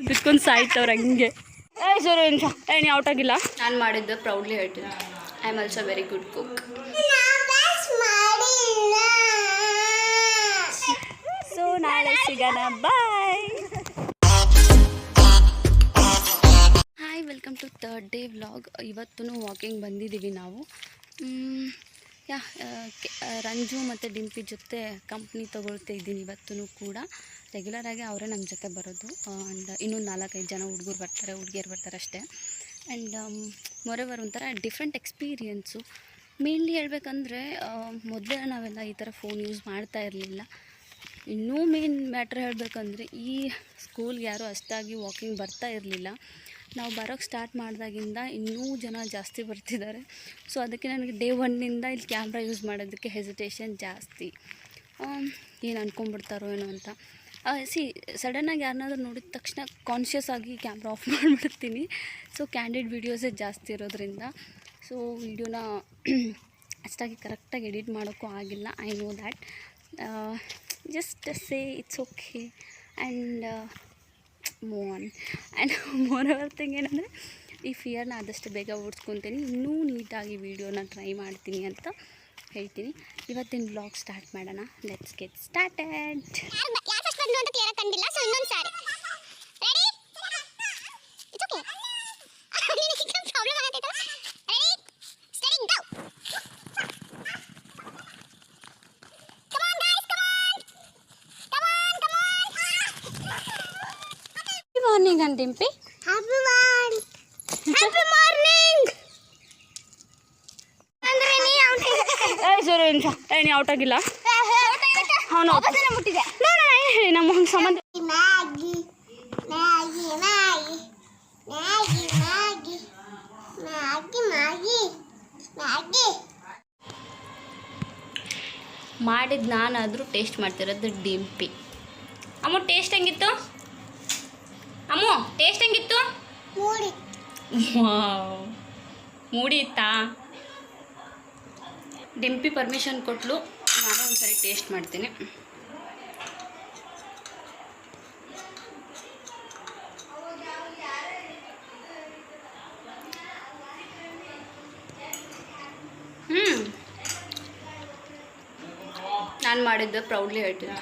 ಬಿಟ್ಕೊಂಡು ಸಾಯ್ತವ್ರು ಹಂಗೆ. ಸರಿ ನಿಮಿಷ ಏನು ಔಟ್ ಆಗಿಲ್ಲ. ನಾನು ಮಾಡಿದ್ದು ಪ್ರೌಡ್ಲಿ ಹೇಳ್ತೀನಿ, I am also very good cook. So ನಾಳೆ ಸಿಗೋಣ, bye. Hi, welcome to 3rd day vlog. ಇವತ್ತು ವಾಕಿಂಗ್ ಬಂದಿದ್ದೀವಿ ನಾವು. ರಂಜು ಮತ್ತು ಡಿಂಪಿ ಜೊತೆ ಕಂಪ್ನಿ ತೊಗೊಳ್ತಾ ಇದ್ದೀನಿ ಇವತ್ತು ಕೂಡ. ರೆಗ್ಯುಲರಾಗಿ ಅವರೇ ನಮ್ಮ ಜೊತೆ ಬರೋದು. ಆ್ಯಂಡ್ ಇನ್ನೊಂದು 4-5 ಜನ ಹುಡುಗಿಯರು ಬರ್ತಾರೆ ಅಷ್ಟೇ. ಆ್ಯಂಡ್ ಮೊರೆವರ್ ಒಂಥರ ಡಿಫ್ರೆಂಟ್ ಎಕ್ಸ್ಪೀರಿಯೆನ್ಸು. ಮೇನ್ಲಿ ಹೇಳ್ಬೇಕಂದ್ರೆ ಮೊದಲೇ ನಾವೆಲ್ಲ ಈ ಥರ ಫೋನ್ ಯೂಸ್ ಮಾಡ್ತಾ ಇರಲಿಲ್ಲ. ಇನ್ನೂ ಮೇನ್ ಮ್ಯಾಟ್ರ್ ಹೇಳಬೇಕಂದ್ರೆ ಈ ಸ್ಕೂಲ್ಗೆ ಯಾರೂ ಅಷ್ಟಾಗಿ ವಾಕಿಂಗ್ ಬರ್ತಾ ಇರಲಿಲ್ಲ. ನಾವು ಬರೋಕ್ಕೆ ಸ್ಟಾರ್ಟ್ ಮಾಡಿದಾಗಿಂದ ಇನ್ನೂ ಜನ ಜಾಸ್ತಿ ಬರ್ತಿದ್ದಾರೆ. ಸೊ ಅದಕ್ಕೆ ನನಗೆ ಡೇ 1ನಿಂದ ಇಲ್ಲಿ ಕ್ಯಾಮ್ರಾ ಯೂಸ್ ಮಾಡೋದಕ್ಕೆ ಹೆಸಿಟೇಷನ್ ಜಾಸ್ತಿ. ಏನು ಅಂದ್ಕೊಂಡ್ಬಿಡ್ತಾರೋ ಏನೋ ಅಂತ. ಸಡನ್ನಾಗಿ ಯಾರನ್ನಾದ್ರೂ ನೋಡಿದ ತಕ್ಷಣ ಕಾನ್ಷಿಯಸ್ ಆಗಿ ಕ್ಯಾಮ್ರಾ ಆಫ್ ಮಾಡಿಬಿಡ್ತೀನಿ. ಸೊ ಕ್ಯಾಂಡಿಡ್ ವೀಡಿಯೋಸೇ ಜಾಸ್ತಿ ಇರೋದ್ರಿಂದ ಸೊ ವೀಡಿಯೋನ ಅಷ್ಟಾಗಿ ಕರೆಕ್ಟಾಗಿ ಎಡಿಟ್ ಮಾಡೋಕ್ಕೂ ಆಗಿಲ್ಲ. I know that. Just say it's okay and move on. And moreover thing ಏನಂದರೆ ಈ ಫಿಯರ್ನ ಆದಷ್ಟು ಬೇಗ ಓಡಿಸ್ಕೊತೀನಿ, ಇನ್ನೂ ನೀಟಾಗಿ ವೀಡಿಯೋನ ಟ್ರೈ ಮಾಡ್ತೀನಿ ಅಂತ ಹೇಳ್ತೀನಿ. ಇವತ್ತಿನ ವ್ಲಾಗ್ ಸ್ಟಾರ್ಟ್ ಮಾಡೋಣ. Let's get started. ಮಾರ್ನಿಂಗ್ ಅಂತ ಡಿಂಪಿ. Happy morning. ಸರಿ ನಿಮಿಷ ಏನು ಔಟ್ ಆಗಿಲ್ಲ. ಅವನು ಮುಟ್ಟಿದೆ ನಮ್ಮ ಸಂಬಂಧ. ಮಾಡಿದ ನಾನಾದರೂ ಟೇಸ್ಟ್ ಮಾಡ್ತಿರೋದು ಡಿಂಪಿ. ಅಮ್ಮ ಟೇಸ್ಟ್ ಹೆಂಗಿತ್ತು? ಅಮ್ಮು ಟೇಸ್ಟ್ ಹೆಂಗಿತ್ತು? ಮೂಡಿ ಇತ್ತಾ? ಡಿಂಪಿ ಪರ್ಮಿಷನ್ ಕೊಟ್ಟಲು, ನಾನು ಒಂದ್ಸರಿ ಟೇಸ್ಟ್ ಮಾಡ್ತೀನಿ. ನಾನು ಮಾಡಿದ್ದು ಪ್ರೌಡ್ಲಿ ಹೇಳ್ತೀನಿ,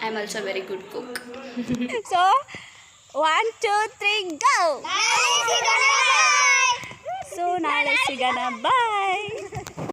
I am also very good cook. So 1 2 3 go. So ನಾಳೆ ಸಿಗೋಣ, ಬಾಯ್.